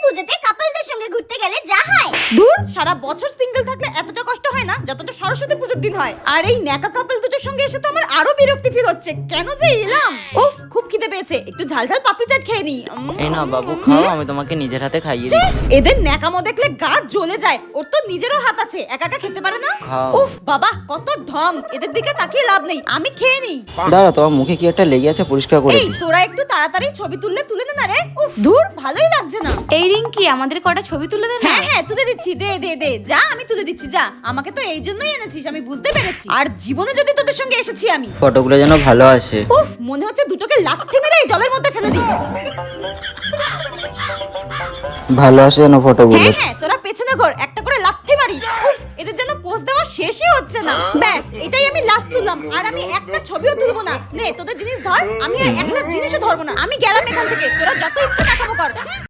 পুজোতে কাপলদের সঙ্গে ঘুরতে গেলে যা হয়। দূর, সারা বছর সিঙ্গেল থাকলে এতটা কষ্ট হয় না যতটা সরস্বতী পুজোর দিন হয়। আর এই ন্যাকা কাপল দুটোর সঙ্গে এসে তো আমার আরো বিরক্তি ফিল হচ্ছে। কেন যে এলাম? উফ, খুব খিদে পেয়েছে, একটু ঝাল ঝাল পাপড়ি চাট খেয়ে নি। এই না বাবু, খাও, আমি তোমাকে নিজের হাতে খাইয়ে দিচ্ছি। এদের ন্যাকামো দেখলে গা জ্বলে যায়। ওর তো নিজেরও হাত আছে, একা একা খেতে পারে না। খাও। উফ বাবা, কত ঢং। এদের দিকে তাকিয়ে লাভ নেই, আমি খেয়ে নিই। দাঁড়া, তোমার মুখে কি একটা লেগে আছে, পরিষ্কার করে এই দিই। তোরা একটু তাড়াতাড়ি ছবি তুলে নে না রে। উফ, ধুর, ভালোই লাগছে না। এই রিঙ্কি, আমাদের কটা ছবি তুলে দে না। হ্যাঁ হ্যাঁ, তুলে দিচ্ছি। দে দে দে, যা, আমি তুলে দিচ্ছি, যা। আমাকে তো এই জন্যই এনেছিস, আমি বুঝতে পেরেছি। আর জীবনে যদি তোদের সঙ্গে এসেছি আমি। ফটোগুলো যেন ভালো আসে। উফ, মনে হচ্ছে দুটোকে লাথি মেরে এই জলের মধ্যে ফেলে দিই। ভালো আসে যেন ফটোগুলো। হ্যাঁ হ্যাঁ, তোরা পেছনে ঘর, একটা করে লাথি মারি। উফ, এদের যেন পোজ দেওয়া শেষই হচ্ছে না। ব্যাস, এটাই আমি লাস্ট তুললাম। আর আমি একটা ছবিও তুলবো না। নে, তোদের জিনিস ধর, আমি আর একটা জিনিসও ধরবো না। আমি গেলাম এখান থেকে, তোরা যত ইচ্ছা দেখাবো কর।